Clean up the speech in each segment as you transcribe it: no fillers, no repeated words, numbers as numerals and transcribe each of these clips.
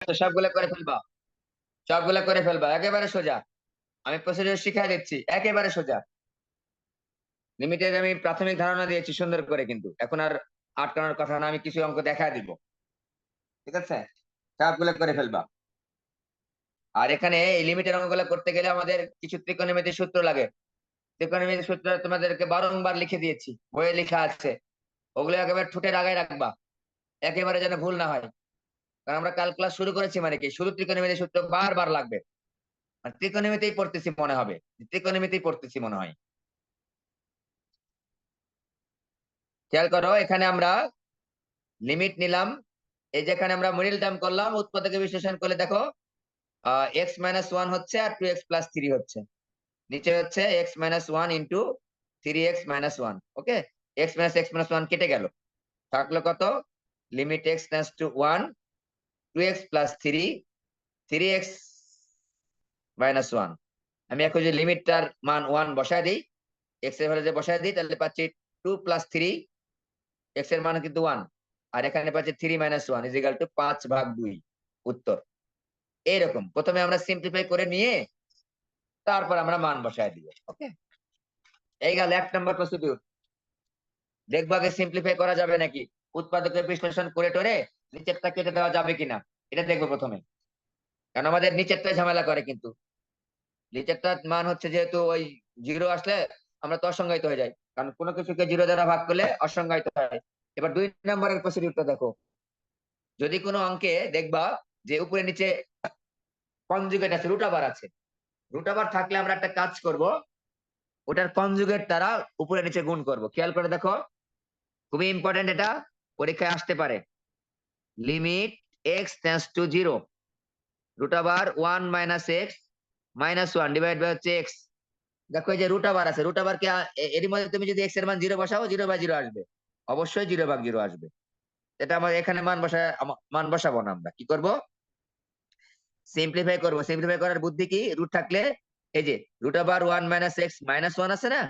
সবগুলো করে ফেলবা, সবগুলো করে ফেলবা, একেবারে সোজা। আমি প্রসিডিউর শিখাই দিচ্ছি, একেবারে সোজা। লিমিটের আমি প্রাথমিক ধারণা দিয়েছি সুন্দর করে, কিন্তু এখন আর আটকানোর কথা না, আমি কিছু অঙ্ক দেখা দিব। ঠিক আছে, সবগুলো করে ফেলবা। আর এখানে এই লিমিটের অঙ্কগুলো করতে গেলে আমাদের কিছু ত্রিকোণমিতির সূত্র লাগে। ত্রিকোণমিতির সূত্র তোমাদেরকে বারংবার লিখে দিয়েছি, বইয়ে লেখা আছে। ওগুলো একেবারে ঠোঁটের আগায় রাখবা, একেবারে যেন ভুল না হয়। কারণ আমরা কাল ক্লাস শুরু করেছি মানে কি, শুধু ত্রিকোণমিতির সূত্র বারবার লাগবে। আর ত্রিকোণমিতিই পড়তেছি মনে হবে, ত্রিকোণমিতিই পড়তেছি মনে হয়। খেয়াল করো, এখানে আমরা লিমিট নিলাম। এই যেখানে আমরা মিডল টার্ম করলাম, উৎপাদকে বিশ্লেষণ করলে দেখো x-1 হচ্ছে আর 2x+3 হচ্ছে। নিচে হচ্ছে x-1 ইন্টু 3x-1। ওকে, x-1 কেটে গেল, থাকলো কত? Limit x tends two 1, 2x+3, 3x-1। আমি এখন যে লিমিটটার মান 1 বসায় দিই, x এর ভ্যালু যে বসায় দিই, তাহলে পাচ্ছি 2+3, x এর মান কিন্তু 1, আর এখানে পাচ্ছি 3-1 ইজিক্যাল টু 5/2 উত্তর। এইরকম প্রথমে আমরা সিম্পলিফাই করে নিয়ে তারপর আমরা মান বসায় দিব। ওকে, এই গেল 1 নম্বর প্রসিডিউর। দেখবো আগে সিম্পলিফাই করা যাবে নাকি, উৎপাদকের বিশ্লেষণ করে টোরে নিচেরটা কেটে দেওয়া যাবে কিনা, এটা দেখবো প্রথমে। কারণ আমাদের নিচেরটাই ঝামেলা করে, কিন্তু নিচেরটার মান হচ্ছে যেহেতু ওই জিরো আসলে আমরা তো অসংজ্ঞায়িত হয়ে যাই, কারণ কোনো কিছুকে জিরো দ্বারা ভাগ করলে অসংজ্ঞায়িত হয়। এবার 2 নম্বরের প্রসিডিউরটা দেখো। যদি কোনো অঙ্কে দেখবা যে উপরে নিচে কনজুগেট আছে, রুট আবার আছে, রুট আবার থাকলে আমরা একটা কাজ করব, ওটার কনজুগেট দ্বারা উপরে নিচে গুণ করব। খেয়াল করে দেখো, খুবই ইম্পর্টেন্ট, এটা পরীক্ষায় আসতে পারে। Limit x tends to 0, root আবার 1 - x-1 ডিভাইড বাই হচ্ছে x। দেখো এই যে রুট আবার আছে, রুট আবার কে এরই মধ্যে তুমি যদি x এর মান 0 বসাও, 0/0 আসবে, অবশ্যই 0/0 আসবে। এটা আমার এখানে মান বসায় মান বসাবো না, আমরা কি করব? সিম্পলিফাই করব। সিম্পলিফাই করার বুদ্ধি কি? রুট থাকলে এই যে রুট আবার 1 - x-1 আছে না,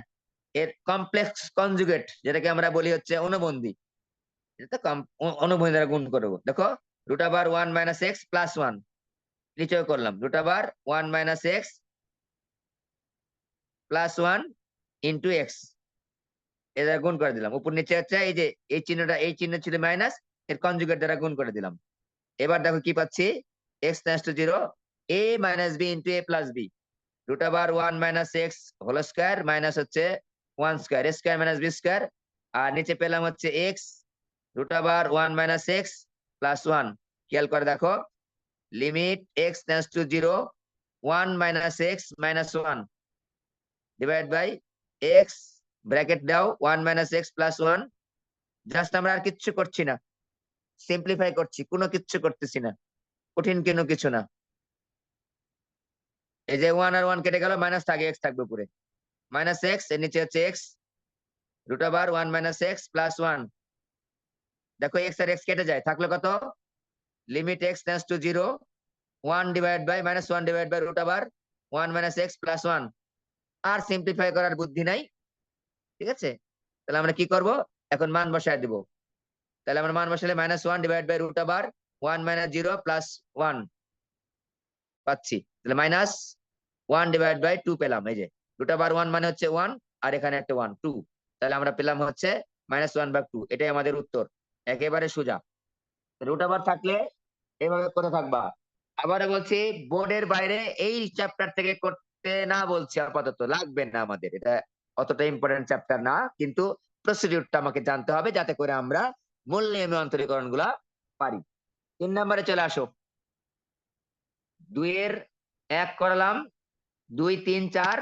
এর কমপ্লেক্স কনজুগেট, যেটাকে আমরা বলি হচ্ছে অনুবন্ধী, এটা তো অনুবন্ধী দ্বারা গুণ করব। দেখো, রুট আবার 1 - x+1, নিচেও করলাম রুট আবার 1 - x+1 ইন্টু এক্স, এটা গুণ করে দিলাম। উপর নিচে হচ্ছে এই যে এই চিহ্নটা, এই চিহ্ন ছিল মাইনাস, এর কনজুগেট দ্বারা গুণ করে দিলাম। এবার দেখো কি পাচ্ছি, x tends to 0, a - b into a+b, root আবার 1 - x হোল স্কয়ার মাইনাস হচ্ছে 1 square, a square - b square, আর নিচে পেলাম হচ্ছে x, রুট আবার 1 - x+1। খেয়াল করে দেখো, limit x tends to 0, 1 - x-1 divide by x, bracket দাও 1 - x+1। জাস্ট আমরা আর কিচ্ছু করছি না, সিম্পলিফাই করছি, কোনো কিচ্ছু করতেছি না, কঠিন কোনো কিছু না। এই যে 1 আর 1 কেটে গেল, মাইনাস থাকে, x থাকবে উপরে, -x, এর নিচে হচ্ছে x, রুট আবার 1 - x+1। দেখো x আর x কেটে যায়, থাকলো কত? Limit x tends to 0, 1 divide by -1 divide by root আবার 1 - x+1। আর সিম্পলিফাই করার বুদ্ধি নাই। ঠিক আছে, তাহলে আমরা কি করব, এখন মান বসায় দিব। তাহলে আমরা মান বসালে -1 ডিভাইড বাই রুট আবার 1 - 0+1 পাচ্ছি, তাহলে -1 ডিভাইড বাই 2 পেলাম। এই যে রুট আবার 1 মানে হচ্ছে 1, আর এখানে একটা 1, 2, তাহলে আমরা পেলাম হচ্ছে -1/2। এটাই আমাদের উত্তর, একেবারে সোজা। রুট আবার থাকলে এভাবে করে থাকবা। আবারও বলছি, বোর্ডের বাইরে এই চ্যাপ্টার থেকে করতে না বলছি, আপাতত লাগবে না আমাদের, এটা অতটা ইম্পর্টেন্ট চ্যাপ্টার না, কিন্তু প্রসিডিউরটা আমাকে জানতে হবে, যাতে করে আমরা মূল নিয়মে অন্তরীকরণ গুলা পারি। 3 নম্বরে চলে আসো। 2 এর 1 করালাম, 2, 3, 4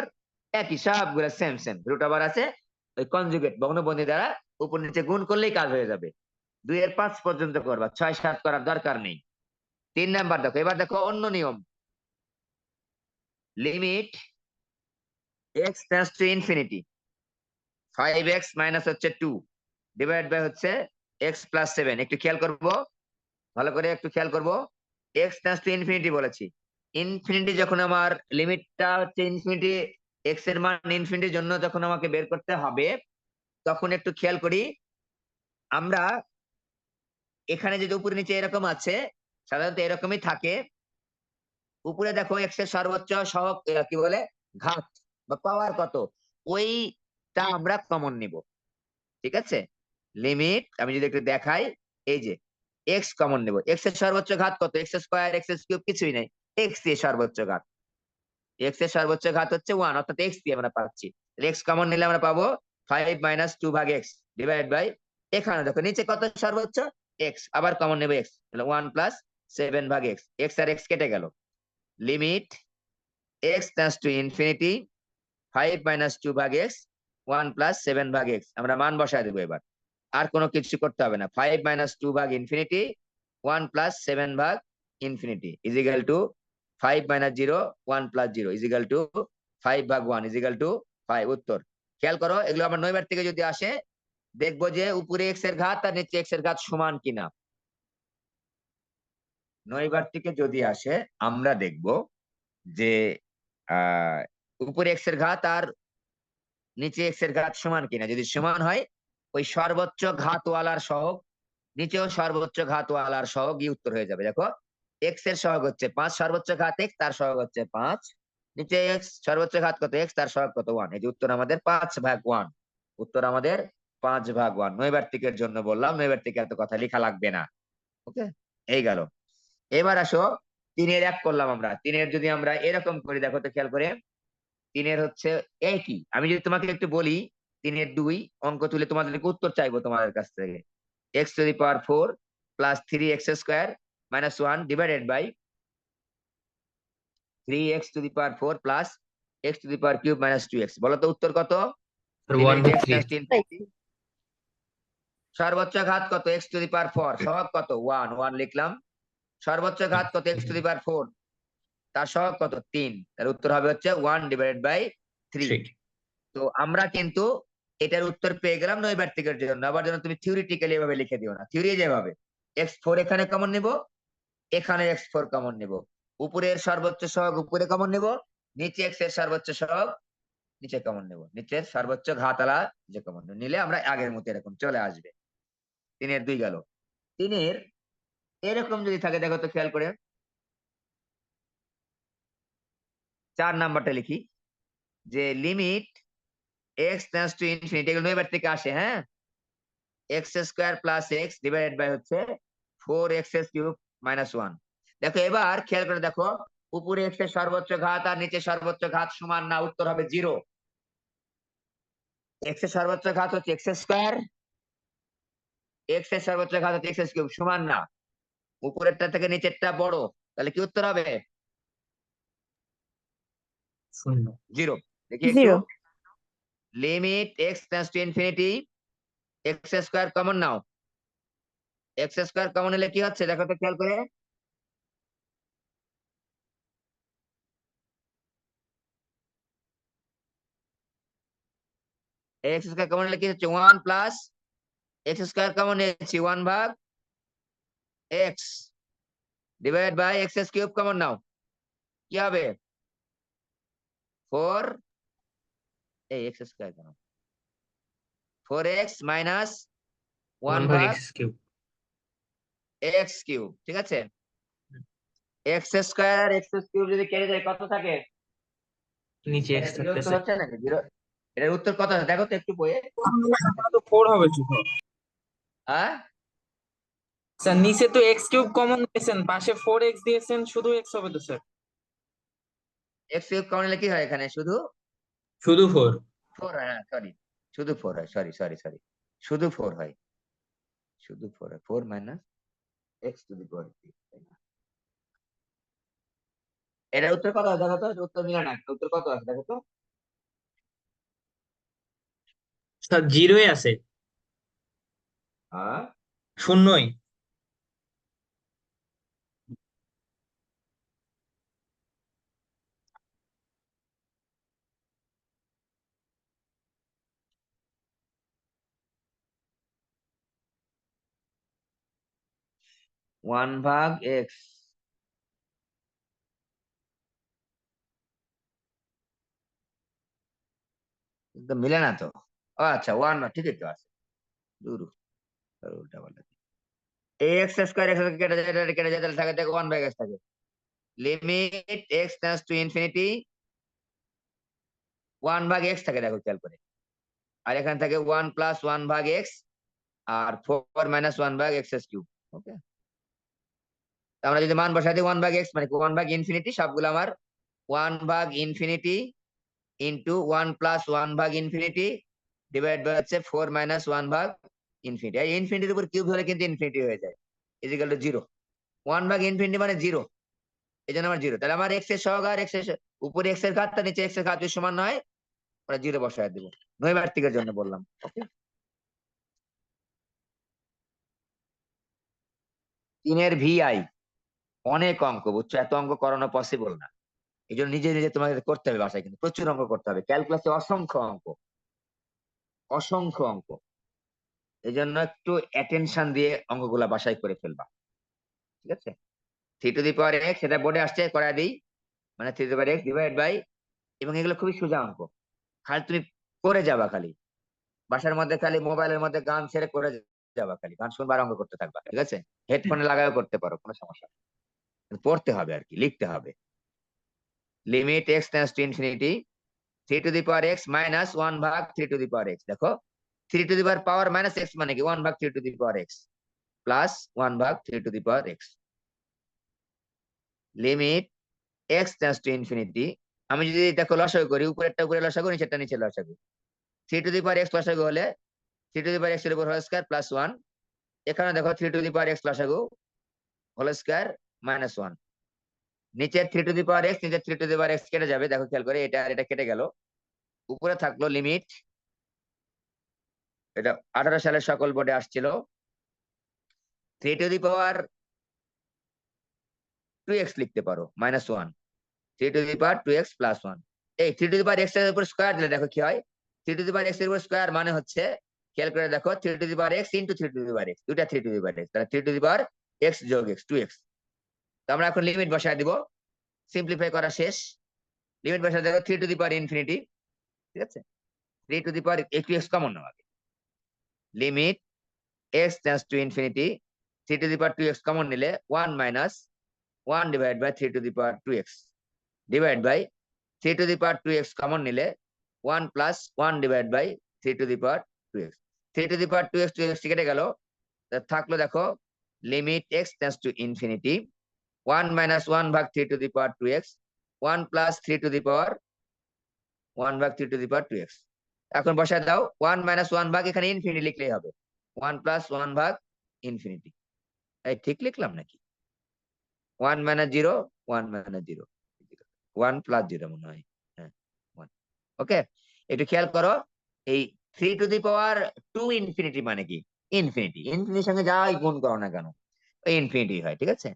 একই, সবগুলো সেম সেম, রুট আবার আছে, ওই কনজুগেট বর্ণবন্ধী দ্বারা উপর নিচে গুণ করলেই কাজ হয়ে যাবে। 2 এর 5 পর্যন্ত করবা, 6, 7 করার দরকার নেই। 3 নাম্বার দেখো, এবার দেখো অন্য নিয়ম। Limit x tends to infinity, 5x minus হচ্ছে 2 ডিভাইড বাই হচ্ছে x+7। একটু খেয়াল করব, ভালো করে একটু খেয়াল করব। x টেন্ডস টু ইনফিনিটি বলেছি, ইনফিনিটি যখন আমার লিমিটটা হচ্ছে ইনফিনিটি, x এর মান ইনফিনিটির জন্য যখন আমাকে বের করতে হবে, তখন একটু খেয়াল করি, আমরা এখানে যদি উপরে নিচে এরকম আছে, সাধারণত এরকমই থাকে। উপরে দেখো এক্স এর সর্বোচ্চ সহগ কি বলে ঘাত বা পাওয়ার কত, ওইটা আমরা কমন নিব। ঠিক আছে, লিমিট আমি যদি একটু দেখাই, এই যে এক্স কমন নেব। এক্স এর সর্বোচ্চ ঘাত কত, এক্স স্কোয়ার এক্স কিউব কিছুই নাই, এক্স দিয়ে সর্বোচ্চ ঘাত। এক্স এর সর্বোচ্চ ঘাত হচ্ছে 1, অর্থাৎ এক্স দিয়ে আমরা পাচ্ছি। এক্স কমন নিলে আমরা পাবো 5 - 2 ভাগ এক্স ডিভাইড বাই, এখানে দেখো নিচে কত সর্বোচ্চ এক্স, আবার কমন নেবে এক্স, 1 + 7 ভাগ এক্স, এক্স আর এক্স কেটে গেল। Limit x tends to infinity 5 - 2 ভাগ এক্স 1 + 7 ভাগ এক্স, আমরা মান বসায় দেবো এবার, আর কোনো কিছু করতে হবে না। 5 - 2 ভাগ ইনফিনিটি 1 + 7 ভাগ infinity is equal to 5 - 0 1 + 0 is equal to 5/1 is equal to 5। উত্তর খেয়াল করো, এগুলো আমার নৈবার থেকে যদি আসে দেখবো যে উপরে এক্স এর ঘাত আর নিচে এক্স এর ঘাত সমান কিনা। নৈবার থেকে যদি আসে আমরা দেখব যে আহ উপরে এক্স এর ঘাত আর নিচে এক্স এর ঘাত সমান কিনা। যদি সমান হয়, ওই সর্বোচ্চ ঘাতওয়ালার সহগ নিচেও সর্বোচ্চ ঘাতওয়ালার সহগই উত্তর হয়ে যাবে। দেখো এক্স এর সহগ হচ্ছে 5, সর্বোচ্চ ঘাত এক্স, তার সহগ হচ্ছে 5, নিচে এক্স সর্বোচ্চ ঘাত কত এক্স, তার সহগ কত 1। এই যে উত্তর আমাদের 5/1, উত্তর আমাদের 5/1। নৈর্ব্যক্তিকের জন্য বললাম, নৈর্ব্যক্তিকে এত কথা লেখা লাগবে না। ওকে, এই গেল। এবার আসো 3-এর 1 করলাম আমরা। 3-এর যদি আমরা এরকম করি, দেখো তো খেয়াল করে, 3-এর হচ্ছে একই। আমি যদি তোমাকে একটু বলি 3-এর 2 অঙ্ক তুলে তোমাদেরকে উত্তর চাইবো তোমাদের কাছ থেকে, x⁴ plus 3x² minus 1 divided by 3x⁴ plus x³ minus 2x, বলো তো উত্তর কত? Limit x tends to infinity, সর্বোচ্চ ঘাত কত x⁴, সহগ কত 1, 1 লিখলাম। সর্বোচ্চ ঘাত কত x⁴, তার সহগ কত 3, তার উত্তর হবে হচ্ছে 1/3। তো আমরা কিন্তু এটার উত্তর পেয়ে গেলাম নৈর্ব্যক্তিকের জন্য। আবার যেন তুমি থিওরিটিক্যালি এভাবে লিখে দিও না, থিওরি যেভাবে x4 এখানে কমন নিব, এখানে x4 কমন নিব, উপরের সর্বোচ্চ সহগ উপরে কমন নিব, নিচে x এর সর্বোচ্চ সহগ নিচে কমন নেব, নিচের সর্বোচ্চ ঘাতালা যে কমন নিলে আমরা আগের মতো এরকম চলে আসবে। 3-এর 2 গেল। 3-এর এরকম যদি থাকে, দেখো তো খেয়াল করে 4 নাম্বারটা লিখি, যে limit x tends to infinity, এগুলো নৈবার থেকে আসে। হ্যাঁ, x² plus x divided by হচ্ছে 4x³ মাইনাস 1। দেখো এবার খেয়াল করে দেখো, উপরে এক্স এর সর্বোচ্চ ঘাত আর নিচে সর্বোচ্চ ঘাত সমান না, উত্তর হবে 0। এক্স এর সর্বোচ্চ ঘাত হচ্ছে x², এক্স এর সর্বোচ্চ ঘাত হচ্ছে x³ সমান না, উপরেরটা থেকে নিচেরটা বড়, তাহলে কি উত্তর হবে? 0। দেখি একটু, 0 limit x tends to infinity x² common now, x² common হলে কি হচ্ছে দেখো তো খেয়াল করে, x² কমন হলে কি হচ্ছে 1 প্লাস x² কমন নিয়েছি 1/x divide by x³ common নাও, কি হবে 4, এই x² কেন 4x মাইনাস 1/x³। ঠিক আছে, x² আর x³ যদি কেটে যায় কত থাকে? নিচে এটা এক্স 0 উত্তর থাকতেছে। হচ্ছে নাকি 0? এটার উত্তর কত আছে দেখো তো একটু বইয়ে। তো 4 হবে তো হ্যাঁ, স্যার, নিচে তো x³ কমন দিয়েছেন, পাশে 4x দিয়েছেন, শুধু x হবে তো স্যার। x³ কমন হলে কি হয় এখানে শুধু শুধু 4। 4 হয়। হ্যাঁ সরি, শুধু 4 হয়, সরি সরি সরি, শুধু 4 হয়, শুধু 4 হয়, 4 মাইনাস x⁴। এটার উত্তর কত আছে দেখো তো, উত্তর মিলে না, উত্তর কত আছে দেখো তো। স্যার 0-ই আছে, হ্যাঁ, শূন্যই। 1/x, কিন্তু মিলে না তো। ও আচ্ছা, 1 ঠিকই তো আছে, দূর উল্টা পাল্টা। এক্স স্কোয়ার এক্স কেটে যায়, এটা কেটে যায়, তাহলে থাকে থাকে 1/x থাকে। Limit x tends to infinity 1/x থাকে, দেখো খেয়াল করে। আর এখানে থাকে 1 + 1/x আর 4 - 1/x³ ওকে। আমরা যদি মান বসাই দিই 1/x মানে 1/∞, সবগুলো আমার 1/∞ ইন্টু 1 + 1/∞ ডিভাইড বাই হচ্ছে 4 - 1/∞। এই ইনফিনিটির উপর কিউব ধরে কিন্তু ইনফিনিটি হয়ে যায়, ইজিক্যাল টু 0। 1/∞ মানে 0, এই জন্য আমার 0। তাহলে আমার এক্স এর সহগ আর এক্স এর উপরে এক্স এর ঘাতটা নিচে এক্স এর ঘাত যদি সমান নয়, ওরা 0 বসায় দেবো। নৈর্ব্যক্তিকের জন্য বললাম ওকে। 3 এর VI অনেক অঙ্ক, বুঝছো, এত অঙ্ক করানো পসিবল না। এই জন্য নিজে নিজে তোমাকে করতে হবে, বাসায় কিন্তু প্রচুর অঙ্ক করতে হবে, ক্যালকুলাসে অসংখ্য অঙ্ক, অসংখ্য অঙ্ক। এই জন্য একটু অ্যাটেনশন দিয়ে অঙ্কগুলা বাসায় করে ফেলবা, ঠিক আছে। 3⁴x এটা বোর্ডে আসছে, করা দিই, মানে 3⁴x ডিভাইড বাই, এবং এগুলো খুবই সোজা অঙ্ক, খালি তুমি করে যাবা, খালি বাসার মধ্যে খালি মোবাইলের মধ্যে গান ছেড়ে করে যাবা, খালি গান শুনবার অঙ্ক করতে থাকবা, ঠিক আছে। হেডফোনে লাগাও করতে পারো, কোনো সমস্যা নেই, কিন্তু পড়তে হবে আর কি, লিখতে হবে। Limit x tends to infinity 3⁴x minus 1/3⁴x, দেখো 3 মাইনাস x মানে কি 1/3⁴x plus 1/3⁴x। Limit x tends to infinity, আমি যদি দেখো লসাগু করি, উপরেরটা উপরে লসাগু, নিচেরটা নিচে লসাগু। 3⁴x লসাগু হলে 3⁴x এর উপর হোল স্কয়ার প্লাস 1, এখানে দেখো 3⁴x লসাগু হোল স্কয়ার মাইনাস 1। নিচের 3⁴x নিচের 3⁴x কেটে যাবে, দেখো খেয়াল করে, এটা আর এটা কেটে গেল। উপরে থাকলো লিমিট, এটা 18 সালের সকল বোর্ডে আসছিল, 3⁴2x লিখতে পারো মাইনাস 1, 3⁴2x প্লাস 1। এই 3⁴x এর উপর স্কয়ার দিলে দেখো কি হয়, 3⁴x এর উপর স্কয়ার মানে হচ্ছে, খেয়াল করে দেখো, 3⁴x ইন্টু 3⁴x, দুটা 3⁴x, তাহলে 3⁴x যোগ x 2x। তো আমরা এখন লিমিট বসায় দিব, সিম্পলিফাই করা শেষ। লিমিট বসায় দেখো 3⁴∞, ঠিক আছে, 3 একটু x কমন নেওয়া আগে। Limit x tends to infinity 3⁴2x common নিলে 1 - 1 divide by 3⁴2x divide by 3⁴2x common নিলে 1 + 1 divide by 3⁴2x। 3⁴2x 2x কেটে গেল, থাকলো দেখো limit x tends to infinity 1 - 1/3⁴2x 1 + 1/3⁴2x। এখন বসায় দাও 1 - 1 ভাগ, এখানে ইনফিনিটি লিখলেই হবে, 1 + 1/∞। এই ঠিক লিখলাম নাকি? 1 - 0 1 - 0 1 + 0 মনে হয়, হ্যাঁ 1 ওকে। একটু খেয়াল করো, এই 3⁴2 ইনফিনিটি মানে কি, ইনফিনিটি, ইনফিনিটির সঙ্গে যাই গুণ করো না কেন ওই ইনফিনিটি হয়, ঠিক আছে।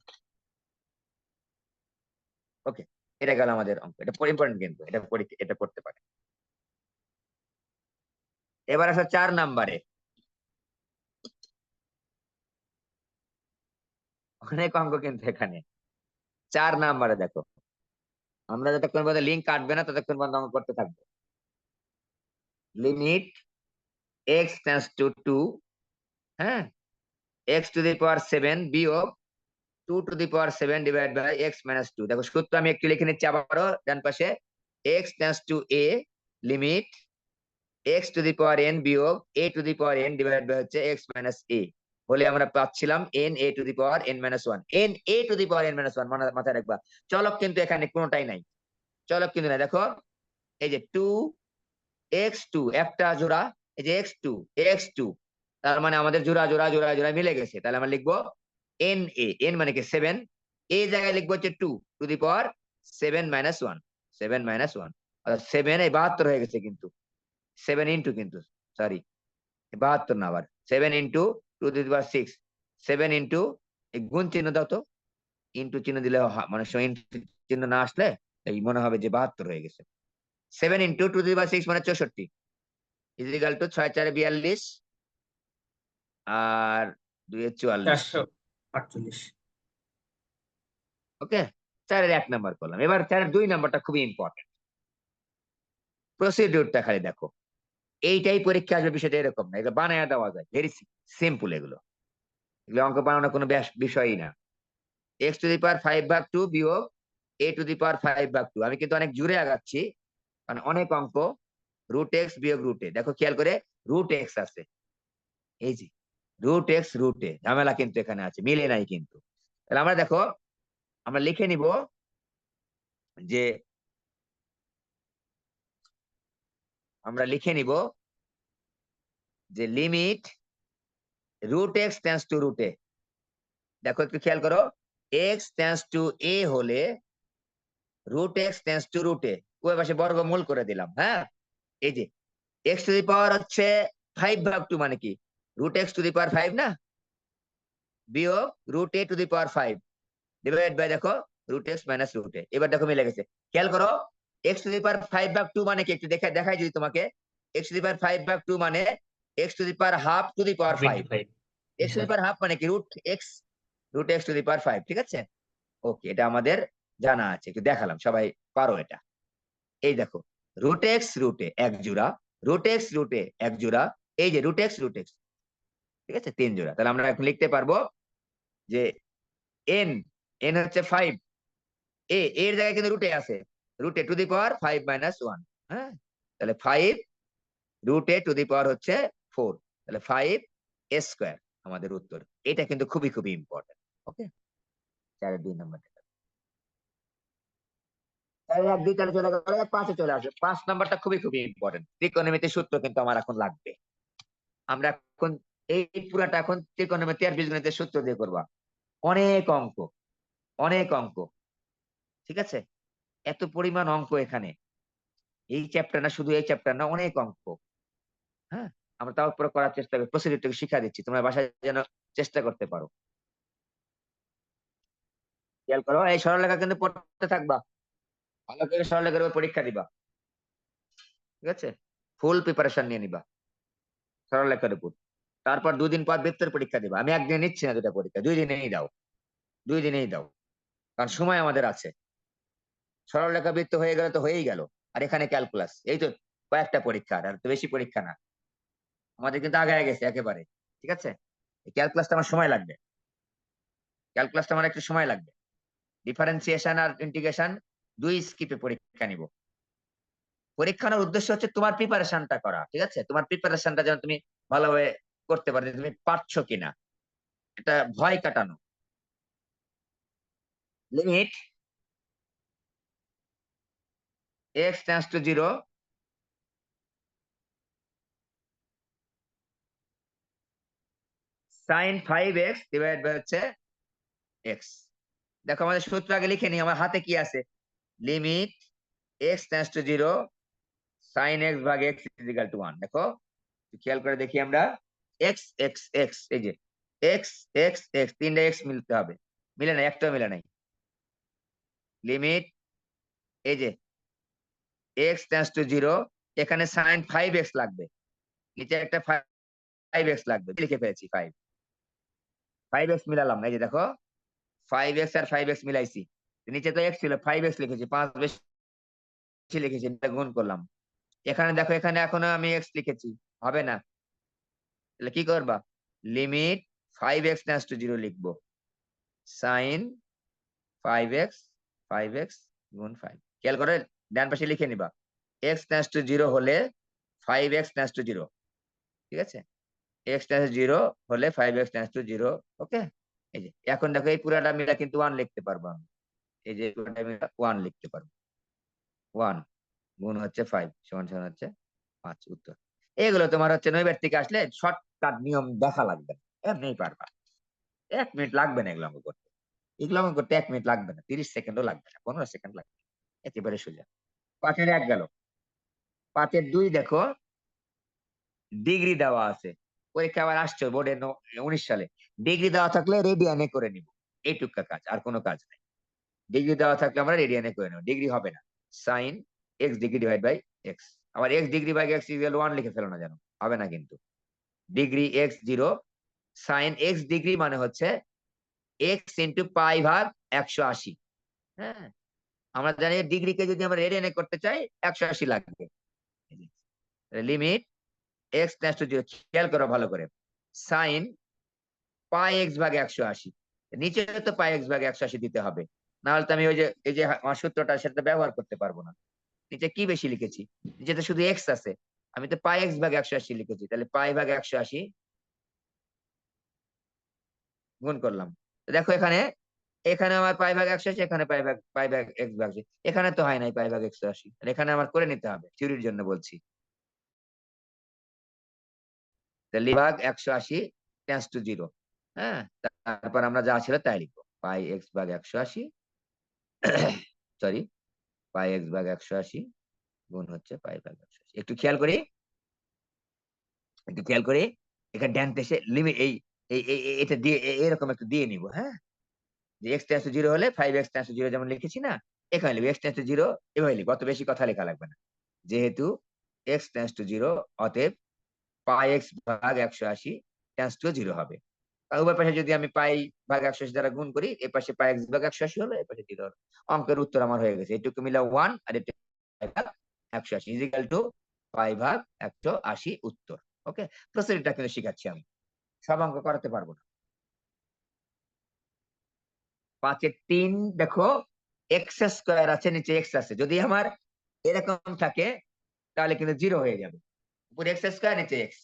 ওকে, এটা গেল আমাদের অঙ্ক, এটা ইম্পর্টেন্ট কিন্তু, এটা পরীক্ষা এটা করতে পারে। এবার আসো 4 নাম্বারে, অনেক অঙ্ক কিন্তু এখানে। 4 নাম্বারে দেখো, আমরা যতক্ষণ পর্যন্ত লিঙ্ক কাটবে না ততক্ষণ পর্যন্ত অঙ্ক করতে থাকবো। লিমিট x টেন্ডস টু 2, হ্যাঁ, x⁴7 বিয়োগ 2⁴7 ডিভাইড বাই x - 2। দেখো সূত্র আমি একটু লিখে নিচ্ছি আবারও ডান পাশে, x tends two a, limit x⁴n বিয়োগ a⁴n ডিভাইড বাই হচ্ছে x - a হলে আমরা পাচ্ছিলাম n a⁴n - 1, n a⁴n - 1 মাথায় রাখবা। চলক কিন্তু এখানে কোনোটাই নাই, চলক কিন্তু নাই, দেখো এই যে 2x2 একটা জোড়া, এই যে x2 তার মানে আমাদের জোড়া জোড়া জোড়া জোড়া মিলে গেছে, তাহলে আমরা লিখবো n মানে কি 7, এই জায়গায় লিখবো হচ্ছে 2⁴7 - 1, 7 - 1, অর্থাৎ 7 এই 72 হয়ে গেছে কিন্তু, 7 ইন্টু কিন্তু, সরি 72 না, আবার 7 ইন্টু 2⁴6, 7 ইন্টু, এই গুণ চিহ্ন দাও তো, ইন্টু চিহ্ন দিলে মানে ইন্টু চিহ্ন না আসলে এই মনে হবে যে 72 হয়ে গেছে। 7 ইন্টু 2⁴6 মানে 64, ইজিক্যাল টু 6 4 42 আর 2 44। 448। ওকে, 4-এর 1 নাম্বার করলাম। এবার 4-এর 2 নাম্বারটা খুবই ইম্পর্টেন্ট, প্রসিডিউরটা খালি দেখো, এইটাই পরীক্ষা আসবে, বিষয়টা এরকম না, এটা বানায়া দেওয়া যায়, ভেরি সিম্পল এগুলো। এগুলো অঙ্ক বানানোর কোনো বিষয়ই না। এক্স টু দি পাওয়ার 5/2 বিয়োগ a টু দি পাওয়ার 5/2। আমি কিন্তু অনেক জুড়ে আগাচ্ছি, মানে অনেক অঙ্ক। রুট এক্স বিয়োগ রুট এ, দেখো খেয়াল করে, রুট এক্স আছে, এই যে রুট এক্স রুট এ, ঝামেলা কিন্তু এখানে আছে, মিলে নাই কিন্তু। তাহলে আমরা দেখো, আমরা লিখে নিব যে, আমরা লিখে নিব যে limit root x tends to root a. দেখো একটু খেয়াল করো, এক্স টেন্স টু এ হলে root x tends to root a, উভয় পাশে বর্গমূল করে দিলাম। হ্যাঁ, এই যে এক্স টু দি পাওয়ার হচ্ছে 5/2, মানে কি root x to the power 5 না, বিয়োগ root a to the power 5 divide by দেখো root x minus root a. এবার দেখো মিলে গেছে, খেয়াল করো। এক্স টু দি পাওয়ার 5/2 মানে কি, একটু দেখাই যদি তোমাকে। এক্স টু দি পাওয়ার 5/2 মানে x to the power have to the power 5। 25। X to the power half মানে কি root x to the power 5, ঠিক আছে। ওকে, এটা আমাদের জানা আছে, একটু দেখালাম, সবাই পারো এটা। এই দেখো, রুট এক্স রুট এ এক জোড়া, রুট এক্স রুট এ এক জোড়া, এই যে রুট এক্স, ঠিক আছে, 3 জোড়া। তাহলে আমরা এখন লিখতে পারবো যে এন, এন হচ্ছে 5, এর জায়গায় কিন্তু রুটে আছে, root a to the power 5 - 1। হ্যাঁ, তাহলে 5 রুট এ টু দি পাওয়ার হচ্ছে 4, তাহলে 5 a² আমাদের উত্তর। এটা কিন্তু খুবই খুবই ইম্পর্টেন্ট। ওকে, 4-2 নম্বর। 1-2 চলে গেল, 5-এ চলে আসবে। 5 নাম্বারটা খুবই খুবই ইম্পর্টেন্ট। ত্রিকোণমিতির সূত্র কিন্তু আমার এখন লাগবে। আমরা এখন এই পুরাটা এখন ত্রিকোণমিতি আর বীজগণিতের সূত্র দিয়ে করবা। অনেক অঙ্ক, অনেক অঙ্ক, ঠিক আছে। এত পরিমাণ অঙ্ক এখানে, এই চ্যাপ্টার না, শুধু এই চ্যাপ্টার না, অনেক অঙ্ক। হ্যাঁ, আমরা তাও উপরে করার চেষ্টা করি, প্রসিডিউরটাকে শিখা দিচ্ছি, তোমরা বাসায় যেন চেষ্টা করতে পারো। খেয়াল করো, এই সরলরেখা কিন্তু পড়তে থাকবা, ভালো করে সরলরেখার উপর পরীক্ষা দিবা, ঠিক আছে। ফুল প্রিপারেশন নিয়ে নিবা সরলরেখার উপর। তারপর 2 দিন পর বৃত্তের পরীক্ষা দিবা। আমি একদিন নিচ্ছি না দুটা পরীক্ষা, 2 দিনেই দাও, 2 দিনেই দাও, কারণ সময় আমাদের আছে। সরলরেখা বৃত্ত হয়ে গেলে তো হয়েই গেল, আর এখানে ক্যালকুলাস, এই তো কয়েকটা পরীক্ষা, আর তো বেশি পরীক্ষা না। আমাদের কিন্তু আগায় গেছে একেবারে, ঠিক আছে। ক্যালকুলাসটা আমার সময় লাগবে, ক্যালকুলাসটা আমার একটু সময় লাগবে। ডিফারেন্সিয়েশন আর ইন্টিগ্রেশন 2 স্কিপে পরীক্ষা নিব। পরীক্ষার উদ্দেশ্য হচ্ছে তোমার প্রিপারেশনটা করা, ঠিক আছে। তোমার প্রিপারেশনটা যেন তুমি ভালোভাবে করতে পারো, যে তুমি পারছো কিনা, এটা ভয় কাটানো। Limit x tends to 0 sine 5x divide by হচ্ছে এক্স। দেখো আমাদের সূত্র আগে লিখে নিই, আমার হাতে কি আছে। Limit x tends to 0 sine x ভাগ এক্স ইকুয়াল টু 1। দেখো খেয়াল করে দেখি আমরা, এক্স এক্স এক্স, এই যে এক্স এক্স এক্স, 3টা এক্স মিলতে হবে, মিলে নাই, একটাও মিলে নাই। লিমিট এই যে এক্স টেন্স টু 0, এখানে সাইন 5x লাগবে, নিচে একটা 5x লাগবে, লিখে ফেলেছি 5x মিলালাম, এই যে দেখো 5x আর 5x মিলাইছি, নিচে তো এক্স ছিল, 5x লিখেছি, 5 বেশি লিখেছি, গুণ করলাম। এখানে দেখো, এখানে এখনো আমি এক্স লিখেছি, হবে না। তাহলে কি করবা, লিমিট 5x টেন্স টু 0 লিখবো, সাইন 5x গুণ 5। খেয়াল করে ডান পাশে লিখে নিবা, x টেন্স টু 0 হলে 5x টেন্স টু 0, ঠিক আছে। x টেন্স টু 0 হলে 5x টেন্স টু 0। ওকে, এই যে এখন দেখো এই পুরাটা মিলা কিন্তু 1 লিখতে পারবো আমি, এই যে পুরাটা মিলা 1 লিখতে পারবো। 1 গুণ হচ্ছে 5 সমান সমান হচ্ছে 5, উত্তর। এগুলো তোমার হচ্ছে নৈবের থেকে আসলে শর্টকাট নিয়ম দেখা লাগবে না, এমনিই পারবা। 1 মিনিট লাগবে না এগুলো অঙ্ক করতে, এগুলো অঙ্ক করতে 1 মিনিট লাগবে না, 30 সেকেন্ডও লাগবে না, 15 সেকেন্ড লাগবে, একেবারে সোজা। 5-এর 1 গেল। 5-এর 2 দেখো, ডিগ্রি দেওয়া আছে, পরীক্ষা আবার আসছে বোর্ডে 19 সালে। ডিগ্রি দেওয়া থাকলে রেডিয়ানে করে নিব, এইটুকা কাজ, আর কোনো কাজ নাই। ডিগ্রি দেওয়া থাকলে আমরা রেডিয়ানে করে নেব, ডিগ্রি হবে না। Sine x degree divide by x, আবার x degree by x equal 1 লিখে ফেলো না যেন, হবে না কিন্তু। Degree x 0, sine x degree মানে হচ্ছে এক্স ইন্টু পাই ভাগ 180। হ্যাঁ, আমরা জানি ডিগ্রিকে যদি আমরা রেডিয়ানে করতে চাই 180 লাগবে। লিমিট এক্স টেন্স টু 0, খেয়াল করো ভালো করে, সাইন পাই এক্স ভাগ 180। নিচে তো পাই এক্স ভাগ 180 দিতে হবে, না হলে তো আমি ওই যে এই যে আমার সূত্রটা সেটা ব্যবহার করতে পারবো না। নিচে কি বেশি লিখেছি? নিচে তো শুধু এক্স আছে, আমি তো পাই এক্স ভাগ 180 লিখেছি, তাহলে পাই ভাগ 180 গুণ করলাম। তো দেখো এখানে, এখানে আমার পাই ভাগ 180, এখানে পাই ভাগ এক্স ভাগ 80। এখানে তো হয় নাই পাই ভাগ 180, এখানে আমার করে নিতে হবে, থিওরির জন্য বলছি। তাহলে ভাগ 180 টেন্স টু 0। হ্যাঁ, তারপর আমরা যা ছিল তাই লিখবো, পাই এক্স ভাগ 180 সরি, পাই এক্স ভাগ 180 গুণ হচ্ছে পাই ভাগ 180। একটু খেয়াল করি, একটু খেয়াল করি, এখানে ডান পাশে লিমিট এই এটা দিয়ে এরকম একটু দিয়ে নিব। হ্যাঁ, যে এক্স টেন্স টু 0 হলে 5x টেন্স টু 0 যেমন লিখেছি না, এখানে লিখবো এক্স টেন্স টু 0 এভাবে লিখবো, অত বেশি কথা লেখা লাগবে না। যেহেতু এক্স টেন্স টু 0, অতএব পাই এক্স ভাগ 180 টেন্স টু 0 হবে। আর উভয় পাশে যদি আমি পাই ভাগ 180 দ্বারা গুণ করি, এ পাশে পাই এক্স ভাগ 180 হলো, এ পাশে 0 হলো। অঙ্কের উত্তর আমার হয়ে গেছে, এটুকু মিলে 1 আর এটা ভাগ 180 ইজিক্যাল টু পাই ভাগ 180 উত্তর। ওকে, প্রসিডিউরটা কিন্তু শিখাচ্ছি আমি, সব অঙ্ক করাতে পারবো না। 5-এর 3 দেখো, এক্স স্কোয়ার আছে, নিচে এক্স আছে, যদি আমার এরকম থাকে তাহলে কিন্তু 0 হয়ে যাবে। উপরে এক্স স্কোয়ার, নিচে এক্স,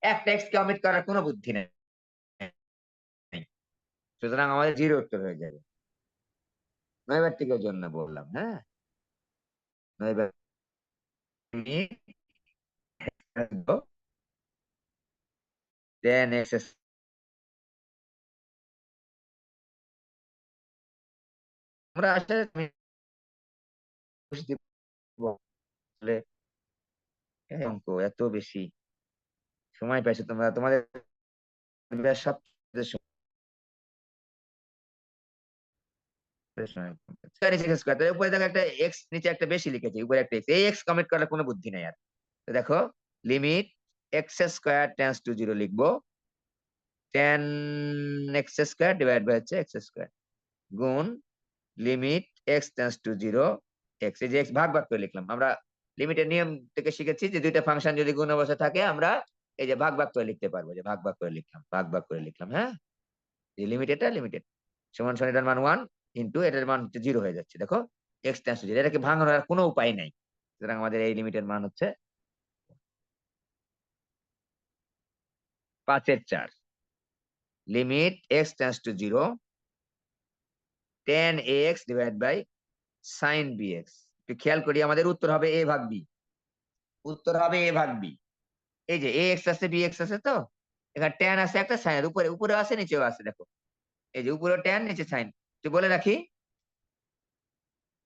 একটা এক্স কে অমিট করার কোনো বুদ্ধি নেই, সুতরাং আমাদের 0 উত্তর হয়ে যাবে। নৈর্ব্যক্তিকের জন্য বললাম। হ্যাঁ, নৈর্ব্যক্তিক 10x, আমরা আসলে বুঝতে পারলে এই অঙ্ক এত বেশি সময় পাইছো তোমরা, তোমাদের বেশ সবচেয়ে স্কয়ার, তার উপরে দেখো একটা এক্স, নিচে একটা বেশি লিখেছি, উপরে একটা এক্স, এই এক্স কমিট করার কোনো বুদ্ধি নাই আর। তো দেখো, limit x square tense to 0 লিখবো, 10x স্কয়ার ডিভাইড বাই হচ্ছে এক্স স্কয়ার গুণ limit x tends to 0 x, এই যে এক্স ভাগ ভাগ করে লিখলাম। আমরা লিমিটের নিয়ম থেকে শিখেছি যে দুইটা ফাংশন যদি গুণ অবস্থা থাকে আমরা এই যে ভাগ ভাগ করে লিখতে পারবো, যে ভাগ ভাগ করে লিখলাম, ভাগ ভাগ করে লিখলাম। হ্যাঁ, যে লিমিট এটা লিমিটেড সমান সমান এটার মান 1 ইন্টু এটার মান হচ্ছে 0 হয়ে যাচ্ছে। দেখো এক্স টেন্স টু 0, এটাকে ভাঙানোর কোনো উপায় নাই, সুতরাং আমাদের এই লিমিটের মান হচ্ছে 5-এর 4। Limit x tends to 0 10ax divide by sine bx। একটু খেয়াল করি, আমাদের উত্তর হবে a ভাগ b, উত্তর হবে a ভাগ b। এই যে ax আছে bx আছে, তো এখানে tan আছে একটা, সাইন উপরে উপরে আছে নিচেও আছে, দেখো এই যে উপরে tan নিচে সাইন। তো বলে রাখি,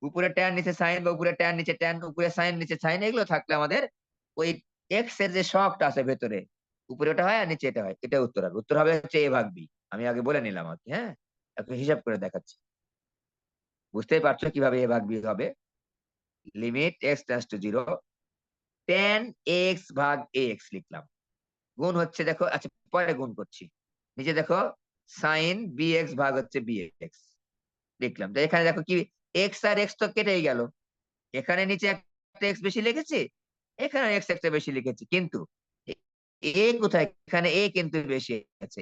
উপরে tan নিচে সাইন বা উপরে tan নিচে tan, উপরে সাইন নিচে সাইন, এগুলো থাকলে আমাদের ওই এক্স এর যে শকটা আছে ভেতরে, উপরে ওটা হয় আর নিচে এটা হয়, এটা উত্তর হবে। উত্তর হবে হচ্ছে a ভাগ b। আমি আগে বলে নিলাম আর কি। হ্যাঁ, এখন হিসাব করে দেখাচ্ছি, বুঝতেই পারছো কিভাবে a ভাগ b হবে। Limit x tends to 0 tan x ভাগ ax লিখলাম, গুণ হচ্ছে দেখো, আচ্ছা পরে গুণ করছি, নিচে দেখো সাইন bx ভাগ হচ্ছে bx লিখলাম। তো এখানে দেখো কি, এক্স আর এক্স তো কেটেই গেল, এখানে নিচে একটা এক্স বেশি লিখেছি, এখানে এক্স একটা বেশি লিখেছি, কিন্তু এ কোথায়, এখানে এ কিন্তু বেশি আছে।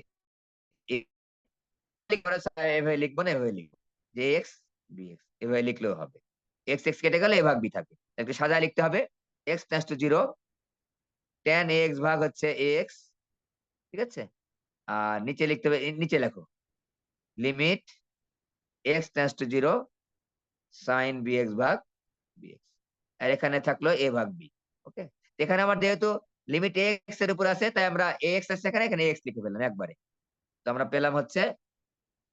এভাবে লিখবো না, এভাবে লিখবো যে এক্স বি এক্স, এভাবে লিখলেও হবে। এক্স এক্স কেটে গেলে এ ভাগ বি থাকে, একটু সাজায় লিখতে হবে। X tends to 0 tan x ভাগ হচ্ছে এক্স, ঠিক আছে। আর নিচে লিখতে হবে, নিচে লেখো limit x tends to 0 sine bx ভাগ bx, আর এখানে থাকলো a ভাগ b। ওকে, এখানে আমার যেহেতু লিমিট এক্স এর উপর আছে, তাই আমরা এক্স আছে এখানে, এখানে এক্স লিখে ফেললাম একবারে। তো আমরা পেলাম হচ্ছে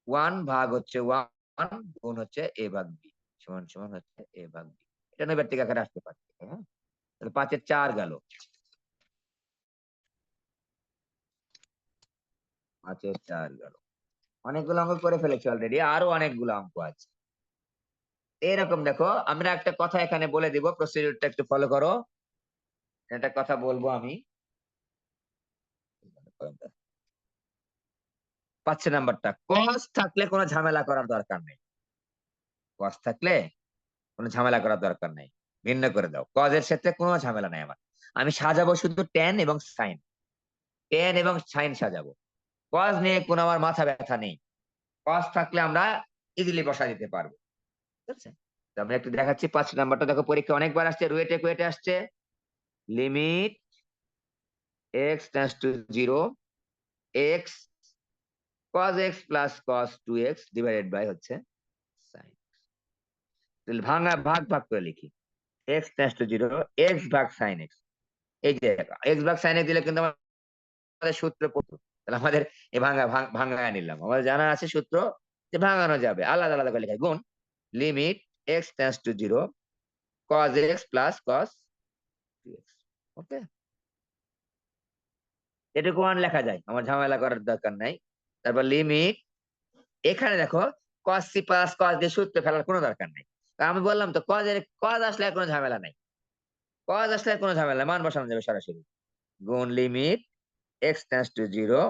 1 ভাগ হচ্ছে 1 গুণ হচ্ছে a ভাগ b সমান সমান হচ্ছে a ভাগ b। এটা নৈর্ব্যক্তিক আকারে আসতে পারে। হ্যাঁ, তাহলে 5-এর 4 গেল, 5-এর 4 গেল। অনেকগুলো অঙ্ক করে ফেলেছি অলরেডি, আরো অনেকগুলো অঙ্ক আছে। এরকম দেখো, আমরা একটা কথা এখানে বলে দিব, প্রসিডিউরটা একটু ফলো করো। একটা কথা বলবো আমি, 5 নাম্বারটা, কস থাকলে কোনো ঝামেলা করার দরকার নেই। কস থাকলে কোনো ঝামেলা করার দরকার নেই, ভিন্ন করে দাও, কজের সাথে কোনো ঝামেলা নাই আমার। আমি সাজাবো শুধু ট্যান এবং সাইন, ট্যান এবং সাইন সাজাবো। কজ নিয়ে কোনো আমার মাথা ব্যথা নেই। কজ থাকলে আমরা ইজিলি বসা দিতে পারবো, ঠিক আছে? তো আমরা একটু দেখাচ্ছি 5 নাম্বারটা, দেখো পরীক্ষা অনেকবার আসছে, রুয়েটে কুয়েটে আসছে। Limit x tends to 0 x cos x plus cos 2x divided by হচ্ছে sin। তাহলে ভাগ ভাগ করে লিখি, x টেন্ডস টু 0 x ভাগ sin x। এই যে x ভাগ sin x দিলে কিন্তু আমাদের সূত্র পড়তো, তাহলে আমাদের এই ভাঙা নিলাম, আমাদের জানা আছে সূত্র যে ভাঙানো যাবে, আলাদা আলাদা করে লেখা। গুণ limit x tends to 0 cos x plus cos 2x। ওকে, এটুকু ওয়ান লেখা যায়, আমার ঝামেলা করার দরকার নাই। তারপর লিমিট, এখানে দেখো cos c plus cos দিয়ে সূত্র ফেলার কোনো দরকার নাই, কারণ আমি বললাম তো cos আসলে আর কোনো ঝামেলা নাই, cos আসলে আর কোনো ঝামেলা, মান বসানো যাবে সরাসরি। গুণ limit x tends to 0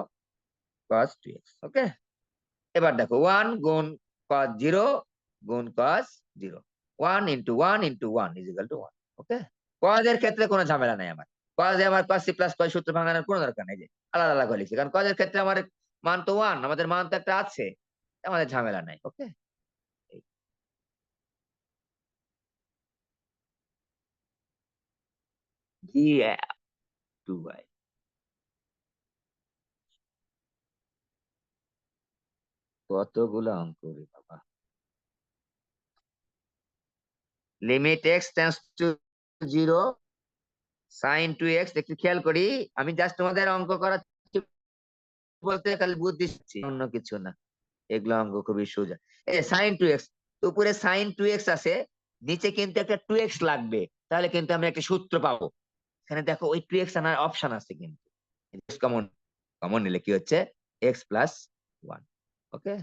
cos 2x। ওকে, এবার দেখো 1 গুণ cos 0 গুণ cos 0, 1 into 1 into 1 is equal to 1। Okay, cos এর ক্ষেত্রে কোনো ঝামেলা নাই আমার, cos এ আমার cos c plus cos সূত্র ভাঙানোর কোনো দরকার নাই, যে আলাদা আলাদা করে লিখছি, কারণ cos এর ক্ষেত্রে আমার মান তো 1, আমাদের মান তো একটা আছে, আমাদের ঝামেলা নাই। ওকে, জি 2y। কতগুলো অঙ্ক রে বাবা। Limit x tends to 0 sin 2x, একটু খেয়াল করি, আমি জাস্ট তোমাদের অঙ্ক করাচ্ছি বলতে খালি বুদ্ধি দিচ্ছি, অন্য কিছু না, এগুলো অঙ্ক খুবই সোজা। এই sin 2x, উপরে sin 2x আছে, নিচে কিন্তু একটা 2x লাগবে, তাহলে কিন্তু আমরা একটা সূত্র পাবো। এখানে দেখো ওই 2x আনার অপশন আছে, কিন্তু কমন কমন নিলে কি হচ্ছে x প্লাস 1। ওকে,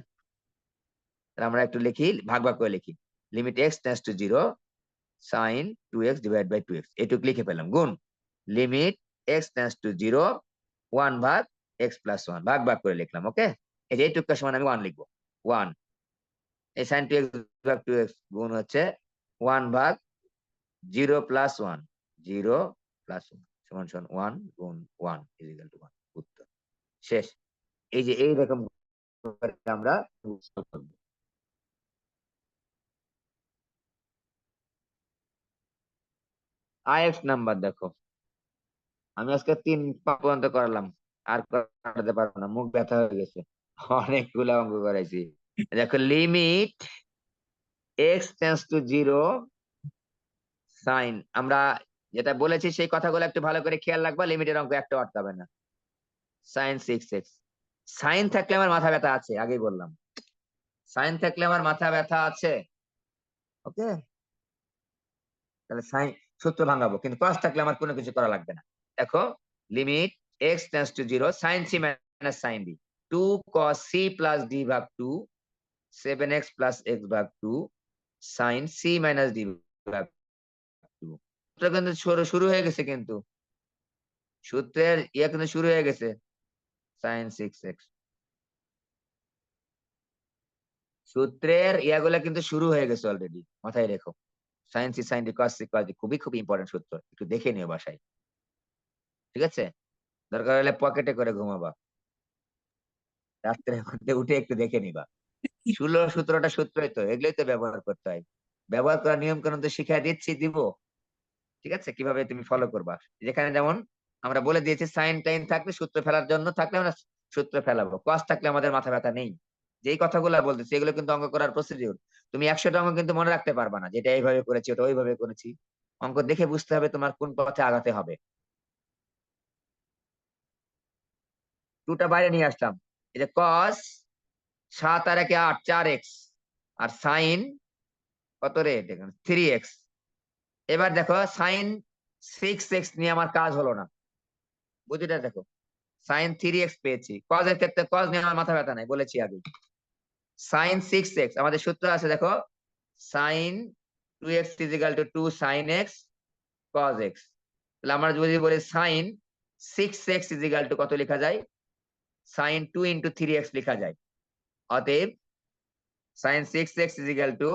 আমরা একটু লিখি, ভাগ ভাগ করে লিখি, limit x tends to 0 sin 2x divide by 2x, এটুকু লিখে পেলাম। গুণ লিমিট x টেন্ডস টু 0 1 ভাগ x প্লাস 1, ভাগ ভাগ করে লিখলাম। ওকে, এই যে এইটুকু সমান আমি 1 লিখবো, 1 এই sin 2x ভাগ 2x গুণ হচ্ছে 1 ভাগ 0 প্লাস 1, 0 প্লাস 1 সমান সমান 1 গুণ 1 ইজ ইকুয়াল টু 1। উত্তর শেষ। এই যে এইরকম করে আমরা solve করবো। আইএক্স নাম্বার দেখো, আমি আজকে 3 পর্যন্ত করালাম, আর করাতে পারবো না, মুখ ব্যথা হয়ে গেছে, অনেকগুলো অঙ্ক করাইছি। দেখো limit x tends to 0 sine, আমরা যেটা বলেছি সেই কথাগুলো একটু ভালো করে খেয়াল রাখবা, লিমিটের অঙ্ক একটা আটকাবে না। সাইন 6x, সাইন থাকলে আমার মাথা ব্যথা আছে, আগেই বললাম, সাইন থাকলে আমার মাথা ব্যথা আছে। ওকে, তাহলে সাইন সূত্র ভাঙাবো, কিন্তু cos থাকলে আমার কোনো কিছু করা লাগবে না। দেখো limit x tends to 0 sin c minus sin d, 2 cos c plus d ভাগ 2 7x প্লাস x ভাগ 2 sin c মাইনাস d ভাগ 2। সূত্র কিন্তু শুরু হয়ে গেছে, কিন্তু সূত্রের ইয়া কিন্তু শুরু হয়ে গেছে, sin 6x, সূত্রের ইয়াগুলা কিন্তু শুরু হয়ে গেছে অলরেডি, মাথায় রেখো। sin c sin d cos c cos d খুবই খুব ইম্পর্টেন্ট সূত্র, একটু দেখে নিও বাসায়, ঠিক আছে? দরকার হলে পকেটে করে ঘুমাবা, রাত্রে ঘুরতে উঠে একটু দেখে নিবা। 16 17টা সূত্রই তো, এগুলোই তো ব্যবহার করতে হয়, ব্যবহার করার নিয়ম কানুন তো শিখাই দিচ্ছি, দিব, ঠিক আছে? কিভাবে তুমি ফলো করবা, যেখানে যেমন আমরা বলে দিয়েছি সাইন টাইন থাকলে সূত্র ফেলার জন্য থাকলে আমরা সূত্র ফেলাবো, কস থাকলে আমাদের মাথা ব্যথা নেই। যেই কথাগুলো বলতেছি এগুলো কিন্তু অঙ্ক করার প্রসিডিউর, তুমি 100টা অঙ্ক কিন্তু মনে রাখতে পারবা না, যেটা এইভাবে করেছি ওটা ওইভাবে করেছি, অঙ্ক দেখে বুঝতে হবে তোমার কোন পথে আগাতে হবে। টুটা বাইরে নিয়ে আসলাম, এই যে কস 7 আর 1 8 4x, আর সাইন কত রে, দেখুন 3x। এবার দেখো সাইন 6x নিয়ে আমার কাজ হলো না, বুঝিটা দেখো, সাইন 3x পেয়েছি, কজ এর ক্ষেত্রে কজ নিয়ে আমার মাথা ব্যথা নাই, বলেছি আগে। সাইন 6x, আমাদের সূত্র আছে দেখো, sine 2x is equal to 2 sine x cos x। তাহলে আমরা যদি বলি sign 6x is equal two কত লেখা যায়, সাইন 2 ইন্টু 3x লেখা যায়। অতএব sine 6x is equal to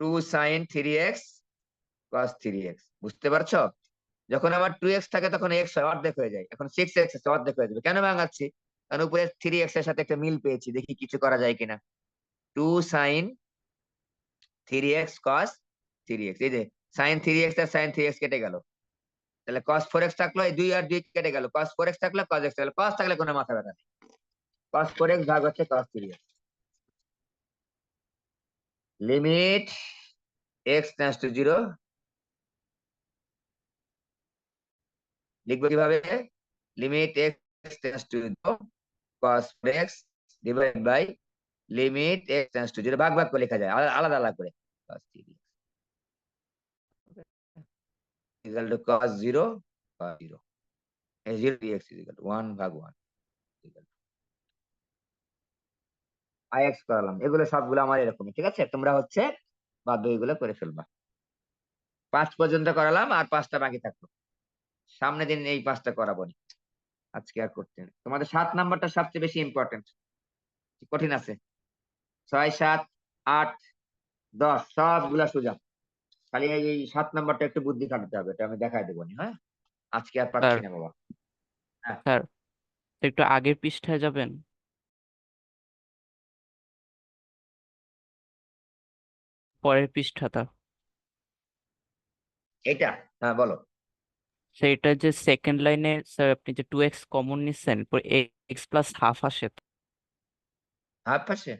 2 sine 3x cos 3x। বুঝতে পারছো? যখন আমার 2x থাকে তখন x অর্ধেক হয়ে যায়, এখন 6x অর্ধেক হয়ে যাবে। কেন ভাঙাচ্ছি? কারণ উপরে 3x এর সাথে একটা মিল পেয়েছি, দেখি কিছু করা যায় কিনা। 2 sin 3x cos 3x, এই যে sin 3x আর sin 3x কেটে গেল, তাহলে cos 4x থাকলো, এই 2 আর 2 কেটে গেল, cos 4x থাকলো, cos x থাকলো, cos থাকলে কোনো মাথা ব্যথা নেই, cos 4x ভাগ হচ্ছে cos 3x। Limit x tends to 0, লিখবো কিভাবে? Limit x tends to 0 cos 4x divide by limit x tends to 0, ভাগ ভাগ করে লেখা যায়, আলাদা আলাদা করে। cos 3x equal to cos 0 cos 0, 0 dx is equal to 1 ভাগ 1 equal to ix করালাম। এগুলো সবগুলো আমার এরকমই, ঠিক আছে? তোমরা হচ্ছে বাধ্য এগুলো করে ফেলবা। 5 পর্যন্ত করালাম, আর 5টা বাকি থাকলো, সামনে দিন এই 5টা করাবো নি, আজকে আর করতে নেই। তোমাদের 7 নাম্বারটা সবচেয়ে বেশি ইম্পর্টেন্ট, কঠিন আছে। 6 7 8 10 সবগুলা সোজা, খালি এই 7 নাম্বারটা একটু বুদ্ধি খাটাতে হবে, এটা আমি দেখাই দেবো নি। হ্যাঁ, আজকে আর পারছি স্যার না বাবা। হ্যাঁ, স্যার একটু আগের পৃষ্ঠায় যাবেন, পরের পৃষ্ঠাটা। এটা, হ্যাঁ বলো। সেইটা যে সেকেন্ড লাইনে স্যার আপনি যে 2x কমন নিচ্ছেন, পরে x প্লাস হাফ আসে। হাফ পাশে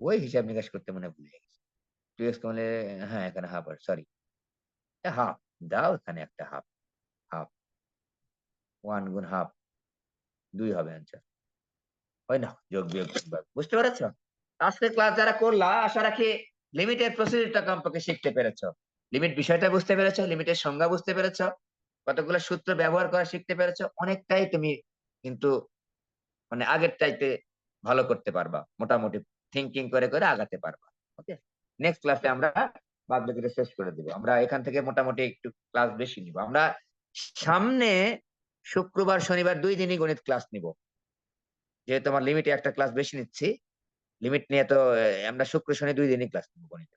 ওই হিসাব নিকাশ করতে মনে হয় ভুলে গেছি। 2x কমলে, হ্যাঁ এখানে হাফ, আর সরি হাফ দাও, এখানে একটা হাফ, হাফ 1 গুণ হাফ 2 হবে অ্যান্সার, হয় না? যোগ বিয়োগ ভাগ। বুঝতে পেরেছো? আজকে ক্লাস যারা করলা, আশা রাখি লিমিটের প্রসিডিউরটা কমপক্ষে শিখতে পেরেছো, লিমিট বিষয়টা বুঝতে পেরেছো, লিমিটের সংজ্ঞা বুঝতে পেরেছো, কতগুলো সূত্র ব্যবহার করা শিখতে পেরেছো, অনেকটাই তুমি কিন্তু মানে আগের চাইতে ভালো করতে পারবা, মোটামুটি থিঙ্কিং করে করে আগাতে পারবা। ওকে, নেক্সট ক্লাসে আমরা বাদ বাকিটা শেষ করে দিব। আমরা এখান থেকে মোটামুটি একটু ক্লাস বেশি নিব। আমরা সামনে শুক্রবার শনিবার 2 দিনই গণিত ক্লাস নিব, যেহেতু আমার লিমিটে একটা ক্লাস বেশি নিচ্ছি, লিমিট নিয়ে তো আমরা শুক্র শনি 2 দিনই ক্লাস নিব গণিত।